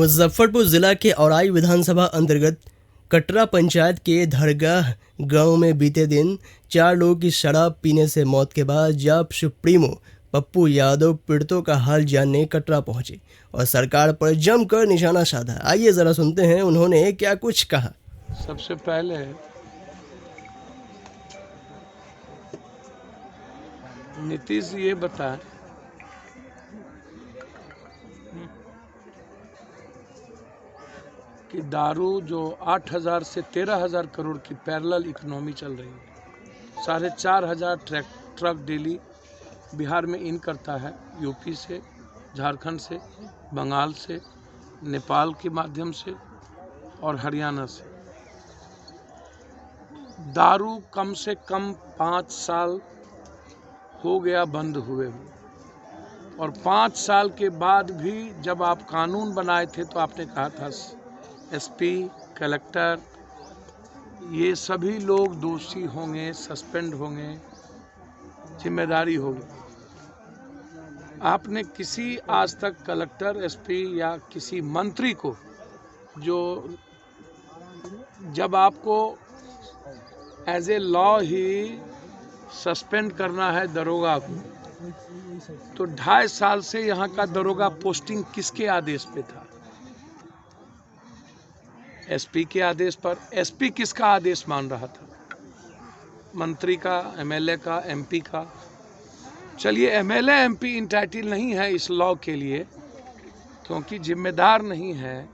मुजफ्फरपुर जिला के औराई विधानसभा अंतर्गत कटरा पंचायत के धरगाह गांव में बीते दिन 4 लोगों की शराब पीने से मौत के बाद जाप सुप्रीमो पप्पू यादव पीड़ितों का हाल जानने कटरा पहुंचे और सरकार पर जमकर निशाना साधा। आइए जरा सुनते हैं उन्होंने क्या कुछ कहा। सबसे पहले नीतीश ये बताएं कि दारू जो 8,000 से 13,000 करोड़ की पैरेलल इकोनॉमी चल रही है, 4,500 ट्रक डेली बिहार में इन करता है, यूपी से, झारखंड से, बंगाल से, नेपाल के माध्यम से और हरियाणा से। दारू कम से कम 5 साल हो गया बंद हुए और 5 साल के बाद भी जब आप कानून बनाए थे तो आपने कहा था एसपी, कलेक्टर, ये सभी लोग दोषी होंगे, सस्पेंड होंगे, जिम्मेदारी होगी। आपने किसी आज तक कलेक्टर, एसपी या किसी मंत्री को, जो जब आपको एज ए लॉ ही सस्पेंड करना है दरोगा को, तो 2.5 साल से यहाँ का दरोगा पोस्टिंग किसके आदेश पे था? एसपी के आदेश पर। एसपी किसका आदेश मान रहा था? मंत्री का, एमएलए का, एमपी का। चलिए, एमएलए एमपी इंटाइटल नहीं है इस लॉ के लिए क्योंकि जिम्मेदार नहीं है,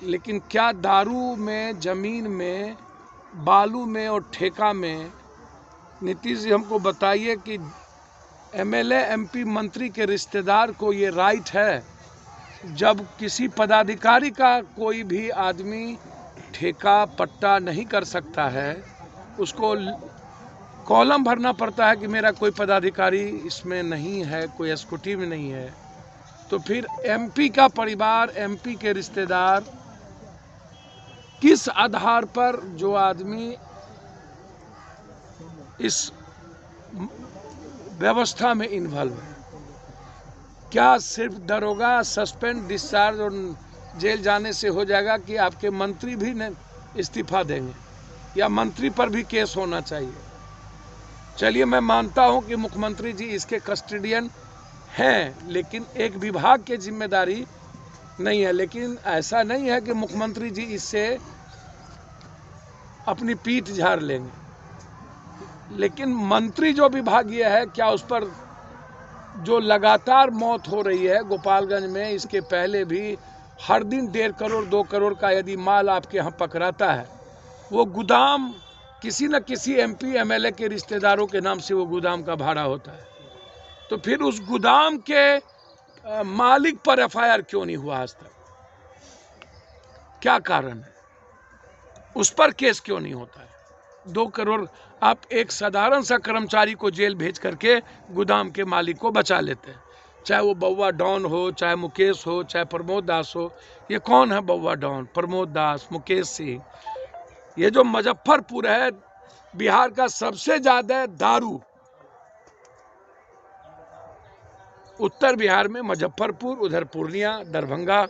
लेकिन क्या दारू में, जमीन में, बालू में और ठेका में, नीतीश जी हमको बताइए कि एमएलए एमपी मंत्री के रिश्तेदार को ये राइट है जब किसी पदाधिकारी का कोई भी आदमी ठेका पट्टा नहीं कर सकता है, उसको कॉलम भरना पड़ता है कि मेरा कोई पदाधिकारी इसमें नहीं है, कोई एसक्यूटी में नहीं है, तो फिर एमपी का परिवार, एमपी के रिश्तेदार किस आधार पर जो आदमी इस व्यवस्था में इन्वॉल्व है? क्या सिर्फ दरोगा सस्पेंड, डिस्चार्ज और जेल जाने से हो जाएगा कि आपके मंत्री भी इस्तीफा देंगे या मंत्री पर भी केस होना चाहिए? चलिए, मैं मानता हूं कि मुख्यमंत्री जी इसके कस्टोडियन हैं, लेकिन एक विभाग की जिम्मेदारी नहीं है। लेकिन ऐसा नहीं है कि मुख्यमंत्री जी इससे अपनी पीठ झाड़ लेंगे, लेकिन मंत्री जो विभागीय है, क्या उस पर जो लगातार मौत हो रही है गोपालगंज में, इसके पहले भी हर दिन 1.5 करोड़ 2 करोड़ का यदि माल आपके यहाँ पकड़ाता है, वो गोदाम किसी न किसी एमपी एमएलए के रिश्तेदारों के नाम से वो गोदाम का भाड़ा होता है, तो फिर उस गोदाम के मालिक पर एफआईआर क्यों नहीं हुआ आज तक? क्या कारण है? उस पर केस क्यों नहीं होता है? 2 करोड़ आप एक साधारण सा कर्मचारी को जेल भेज करके गोदाम के मालिक को बचा लेते हैं, चाहे वो बउआ डॉन हो, चाहे मुकेश हो, चाहे प्रमोद दास हो। ये कौन है बउआ डॉन? प्रमोद दास, मुकेश सिंह। ये जो मुजफ्फरपुर है, बिहार का सबसे ज्यादा दारू उत्तर बिहार में मुजफ्फरपुर, उधर पूर्णिया, दरभंगा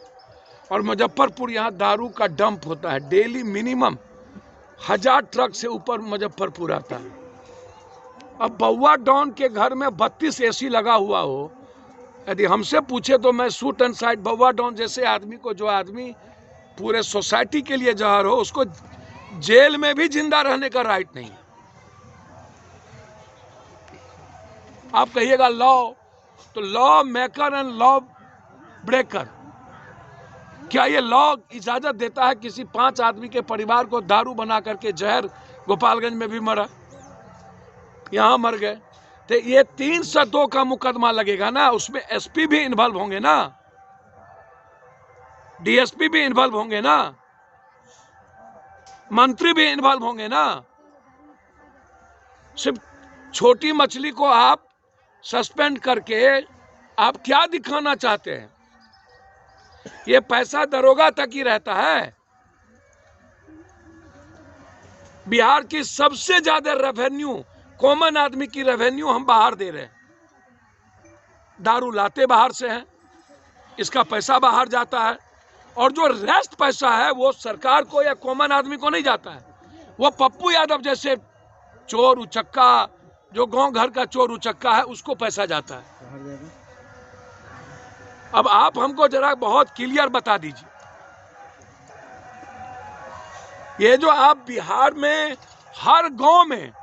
और मुजफ्फरपुर, यहाँ दारू का डंप होता है। डेली मिनिमम 1000 ट्रक से ऊपर मुजफ्फरपुर आता है। अब बउआ डॉन के घर में 32 एसी लगा हुआ हो, यदि हमसे पूछे तो मैं शूट एंड साइड बउआ डॉन जैसे आदमी को, जो आदमी पूरे सोसाइटी के लिए जहर हो, उसको जेल में भी जिंदा रहने का राइट नहीं है। आप कहिएगा लॉ, तो law maker and law breaker, क्या ये लॉ इजाजत देता है किसी 5 आदमी के परिवार को दारू बना करके जहर? गोपालगंज में भी मरा, यहां मर गए, तो ये 302 का मुकदमा लगेगा ना, उसमें एसपी भी इन्वॉल्व होंगे ना, डीएसपी भी इन्वॉल्व होंगे ना, मंत्री भी इन्वॉल्व होंगे ना। सिर्फ छोटी मछली को आप सस्पेंड करके आप क्या दिखाना चाहते हैं? ये पैसा दरोगा तक ही रहता है। बिहार की सबसे ज्यादा रेवेन्यू, कॉमन आदमी की रेवेन्यू हम बाहर दे रहे हैं। दारू लाते बाहर से हैं, इसका पैसा बाहर जाता है, और जो रेस्ट पैसा है वो सरकार को या कॉमन आदमी को नहीं जाता है, वो पप्पू यादव जैसे चोर उचक्का, जो गांव घर का चोर उचक्का है, उसको पैसा जाता है। अब आप हमको जरा बहुत क्लियर बता दीजिए, ये जो आप बिहार में हर गांव में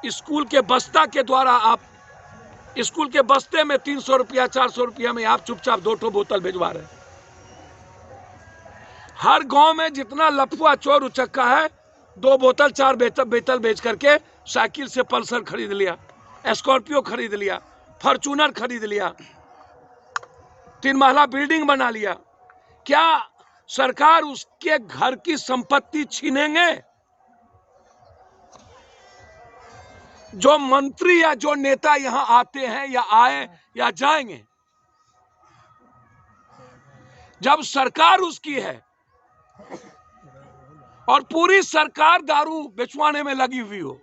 स्कूल के बस्ता के द्वारा, आप स्कूल के बस्ते में 300 रुपया 400 रुपया में आप चुपचाप 2 बोतल भिजवा रहे हैं। हर गांव में जितना लफुआ चोर उचक्का है, 2 बोतल 4 बोतल बेच करके साइकिल से पल्सर खरीद लिया, स्कॉर्पियो खरीद लिया, फॉर्चूनर खरीद लिया, 3 महला बिल्डिंग बना लिया। क्या सरकार उसके घर की संपत्ति छीनेंगे? जो मंत्री या जो नेता यहां आते हैं या आए या जाएंगे, जब सरकार उसकी है और पूरी सरकार दारू बेचवाने में लगी हुई हो,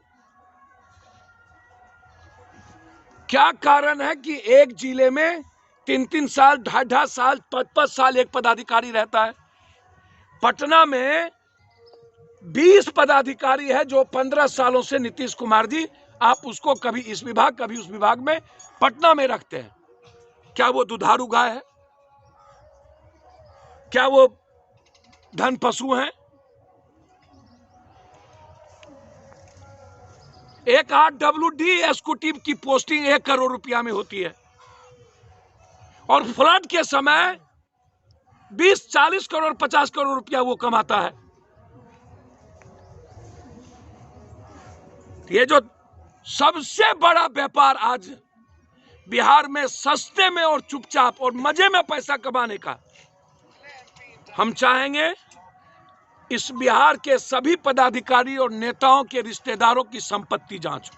क्या कारण है कि एक जिले में 3-3 साल 2.5 साल 5-5 साल एक पदाधिकारी रहता है? पटना में 20 पदाधिकारी है जो 15 सालों से नीतीश कुमार जी, आप उसको कभी इस विभाग कभी उस विभाग में पटना में रखते हैं। क्या वो दुधारू गाय है? क्या वो धन पशु हैं? एक RWD एग्जीक्यूटिव की पोस्टिंग 1 करोड़ रुपया में होती है और फ्लड के समय 20-40 करोड़ 50 करोड़ रुपया वो कमाता है। ये जो सबसे बड़ा व्यापार आज बिहार में सस्ते में और चुपचाप और मजे में पैसा कमाने का, हम चाहेंगे इस बिहार के सभी पदाधिकारी और नेताओं के रिश्तेदारों की संपत्ति जांच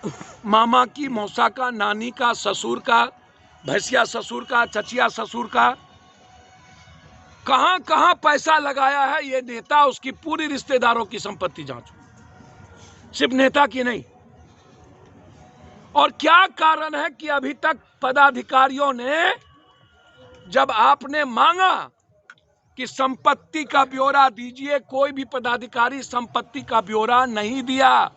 हो। मामा की, मौसा का, नानी का, ससुर का, भैंसिया ससुर का, चचिया ससुर का, कहां कहां पैसा लगाया है ये नेता, उसकी पूरी रिश्तेदारों की संपत्ति जांच हो, सिर्फ नेता की नहीं। और क्या कारण है कि अभी तक पदाधिकारियों ने, जब आपने मांगा कि संपत्ति का ब्यौरा दीजिए, कोई भी पदाधिकारी संपत्ति का ब्यौरा नहीं दिया।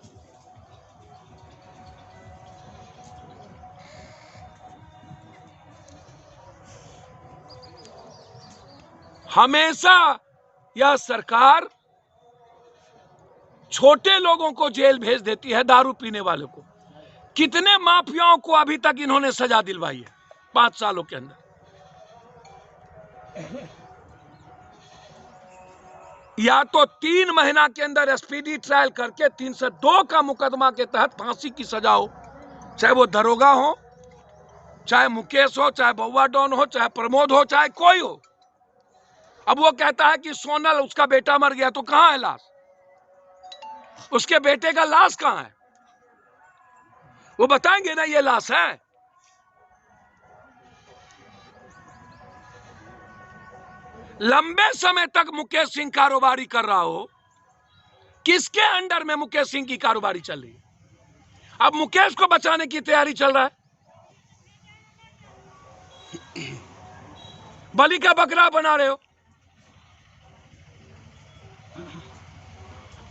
हमेशा यह सरकार छोटे लोगों को जेल भेज देती है, दारू पीने वालों को। कितने माफियाओं को अभी तक इन्होंने सजा दिलवाई है 5 सालों के अंदर? या तो 3 महीना के अंदर स्पीडी ट्रायल करके 302 का मुकदमा के तहत फांसी की सजा हो, चाहे वो दरोगा हो, चाहे मुकेश हो, चाहे बउआ डॉन हो, चाहे प्रमोद हो, चाहे कोई हो। अब वो कहता है कि सोनल उसका बेटा मर गया, तो कहां है लाश? उसके बेटे का लाश कहां है? वो बताएंगे ना ये लाश है। लंबे समय तक मुकेश सिंह कारोबारी कर रहा हो, किसके अंडर में मुकेश सिंह की कारोबारी चल रही है? अब मुकेश को बचाने की तैयारी चल रहा है। बलि का बकरा बना रहे हो।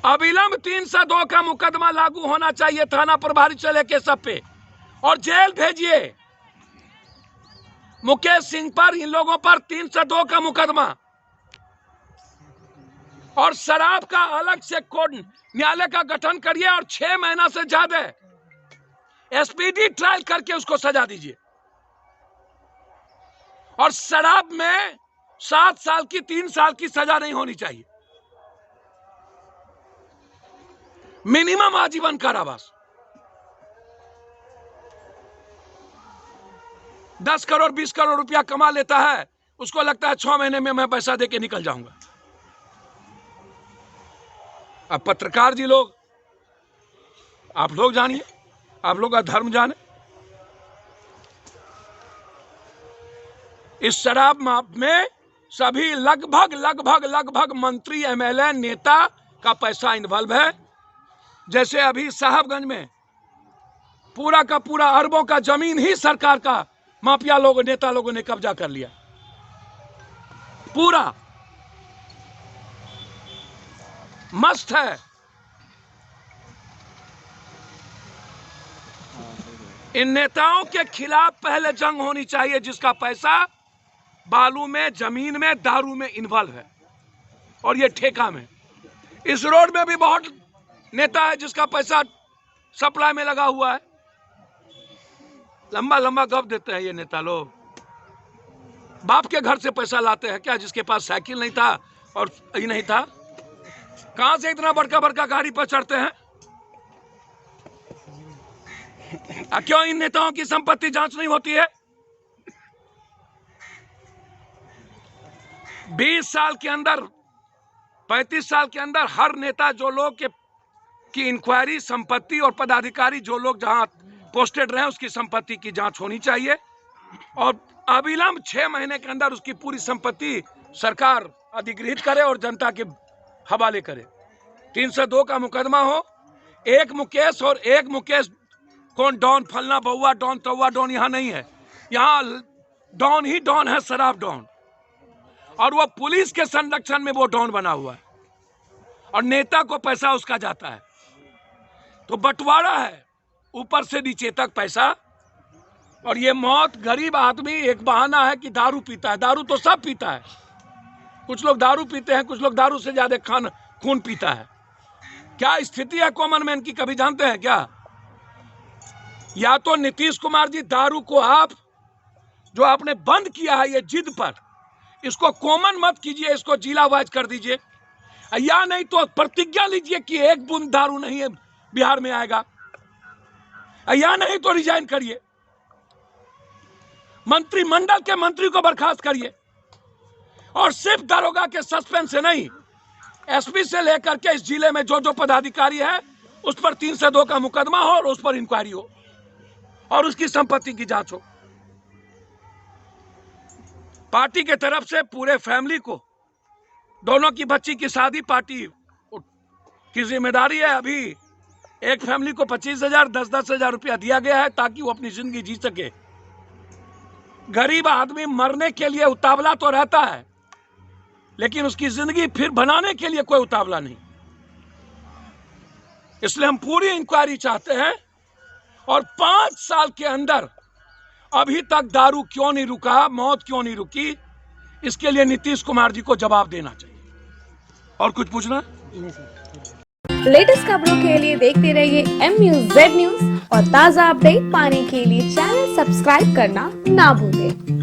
अविलंब 302 का मुकदमा लागू होना चाहिए थाना प्रभारी चले के सब पे, और जेल भेजिए मुकेश सिंह पर, इन लोगों पर 302 का मुकदमा। और शराब का अलग से कोर्ट न्यायालय का गठन करिए और 6 महीना से ज्यादा स्पीडी ट्रायल करके उसको सजा दीजिए। और शराब में 7 साल की 3 साल की सजा नहीं होनी चाहिए, मिनिमम आजीवन कारावास। 10 करोड़ 20 करोड़ रुपया कमा लेता है, उसको लगता है 6 महीने में मैं पैसा देके निकल जाऊंगा। अब पत्रकार जी लोग, आप लोग जानिए, आप लोग का धर्म जाने। इस शराब में सभी लगभग मंत्री, MLA, नेता का पैसा इन्वॉल्व है। जैसे अभी साहबगंज में पूरा का पूरा अरबों का जमीन ही सरकार का माफिया लोगों, नेता लोगों ने कब्जा कर लिया। पूरा मस्त है। इन नेताओं के खिलाफ पहले जंग होनी चाहिए, जिसका पैसा बालू में, जमीन में, दारू में इन्वॉल्व है और ये ठेका में। इस रोड में भी बहुत नेता है जिसका पैसा सप्लाई में लगा हुआ है। लंबा लंबा गप देते हैं ये नेता लोग। बाप के घर से पैसा लाते हैं क्या, जिसके पास साइकिल नहीं था और ये नहीं था? कहां से इतना बड़का बड़का गाड़ी पर चढ़ते हैं? क्यों इन नेताओं की संपत्ति जांच नहीं होती है? 20 साल के अंदर, 35 साल के अंदर हर नेता जो लोग की इंक्वायरी, संपत्ति और पदाधिकारी जो लोग जहां पोस्टेड रहे उसकी संपत्ति की जांच होनी चाहिए और अविलंब 6 महीने के अंदर उसकी पूरी संपत्ति सरकार अधिगृहित करे और जनता के हवाले करे। 302 का मुकदमा हो, एक मुकेश और एक मुकेश कौन डॉन, फलना बउआ डॉन, तौआ डॉन यहाँ नहीं है। यहाँ डॉन ही डॉन है, शराब डॉन, और वो पुलिस के संरक्षण में वो डॉन बना हुआ है और नेता को पैसा उसका जाता है। तो बंटवारा है ऊपर से नीचे तक पैसा। और ये मौत, गरीब आदमी एक बहाना है कि दारू पीता है। दारू तो सब पीता है, कुछ लोग दारू पीते हैं, कुछ लोग दारू से ज्यादा खून पीता है। क्या स्थिति है कॉमन मैन की, कभी जानते हैं क्या? या तो नीतीश कुमार जी दारू को आप जो आपने बंद किया है ये जिद पर, इसको कॉमन मत कीजिए, इसको जिला वाइज कर दीजिए, या नहीं तो प्रतिज्ञा लीजिए कि एक बूंद दारू नहीं है बिहार में आएगा, या नहीं तो रिजाइन करिए, मंत्रिमंडल के मंत्री को बर्खास्त करिए और सिर्फ दरोगा के सस्पेंस से नहीं, एसपी से लेकर के इस जिले में जो जो पदाधिकारी है उस पर 302 का मुकदमा हो और उस पर इंक्वायरी हो और उसकी संपत्ति की जांच हो। पार्टी के तरफ से पूरे फैमिली को, दोनों की बच्ची की शादी पार्टी की जिम्मेदारी है। अभी एक फैमिली को 25,000, 10-10 हजार रुपया दिया गया है ताकि वो अपनी जिंदगी जी सके। गरीब आदमी मरने के लिए उतावला तो रहता है, लेकिन उसकी जिंदगी फिर बनाने के लिए कोई उतावला नहीं। इसलिए हम पूरी इंक्वायरी चाहते हैं और 5 साल के अंदर अभी तक दारू क्यों नहीं रुका, मौत क्यों नहीं रुकी, इसके लिए नीतीश कुमार जी को जवाब देना चाहिए। और कुछ पूछना? लेटेस्ट खबरों के लिए देखते रहिए MUZ न्यूज और ताज़ा अपडेट पाने के लिए चैनल सब्सक्राइब करना ना भूलें।